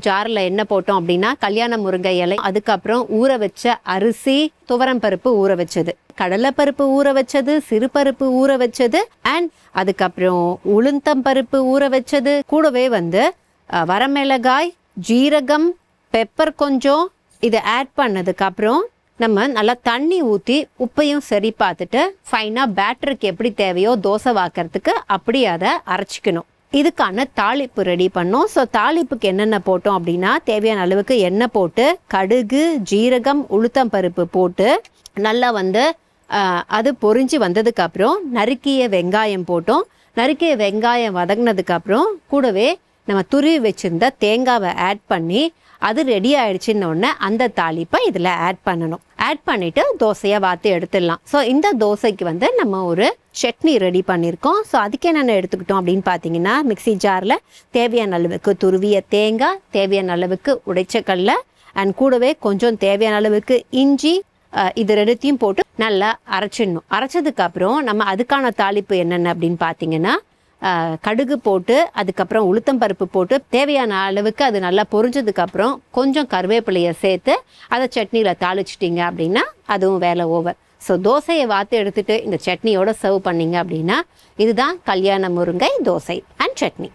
ஜாரில் என்ன போட்டோம் அப்படின்னா கல்யாண முருங்கை இலை, அதுக்கப்புறம் ஊற வச்ச அரிசி, துவரம் பருப்பு ஊற வச்சது, கடலைப்பருப்பு ஊற வச்சது, சிறுபருப்பு ஊற வச்சது, அண்ட் அதுக்கப்புறம் உளுந்தம் பருப்பு ஊற வச்சது, கூடவே வரமிளகாய், ஜீரகம், பெப்பர் கொஞ்சம், இதை ஆட் பண்ணதுக்கு அப்புறம் நம்ம நல்லா தண்ணி ஊற்றி உப்பையும் சரி பார்த்துட்டு ஃபைனாக பேட்டருக்கு எப்படி தேவையோ தோசை வாக்கிறதுக்கு அப்படி அதை அரைச்சிக்கணும். இதுக்கான தாளிப்பு ரெடி பண்ணோம். ஸோ தாளிப்புக்கு என்னென்ன போட்டோம் அப்படின்னா தேவையான அளவுக்கு எண்ணெய் போட்டு கடுகு, ஜீரகம், உளுத்தம் பருப்பு போட்டு நல்லா அது பொரிஞ்சு வந்ததுக்கப்புறம் நறுக்கிய வெங்காயம் போட்டோம். நறுக்கிய வெங்காயம் வதங்கினதுக்கப்புறம் கூடவே நம்ம துருவி வச்சுருந்த தேங்காவை ஆட் பண்ணி அது ரெடி ஆயிடுச்சுன்னொடனே அந்த தாளிப்பை இதில் ஆட் பண்ணணும். ஆட் பண்ணிவிட்டு தோசையை வாத்து எடுத்துடலாம். ஸோ இந்த தோசைக்கு நம்ம ஒரு சட்னி ரெடி பண்ணியிருக்கோம். ஸோ அதுக்கு என்னென்ன எடுத்துக்கிட்டோம் அப்படின்னு பார்த்தீங்கன்னா மிக்சி ஜாரில் தேவையான அளவுக்கு துருவிய தேங்காய், தேவையான அளவுக்கு உடைச்சக்கடலை, அண்ட் கூடவே கொஞ்சம் தேவையான அளவுக்கு இஞ்சி, இது ரெண்டுத்தையும் போட்டு நல்லா அரைச்சிடணும். அரைச்சதுக்கப்புறம் நம்ம அதுக்கான தாளிப்பு என்னென்ன அப்படின்னு பார்த்தீங்கன்னா கடுகு போட்டு அதுக்கப்புறம் உளுத்தம் பருப்பு போட்டு தேவையான அளவுக்கு அது நல்லா பொரிஞ்சதுக்கப்புறம் கொஞ்சம் கருவேப்பிலையை சேர்த்து அதை சட்னியில் தாளிச்சிட்டிங்க அப்படின்னா அதுவும் வேலை ஓவர். ஸோ தோசையை வாத்து எடுத்துகிட்டு இந்த சட்னியோட சர்வ் பண்ணிங்க அப்படின்னா இதுதான் கல்யாண முருங்கை தோசை அண்ட் சட்னி.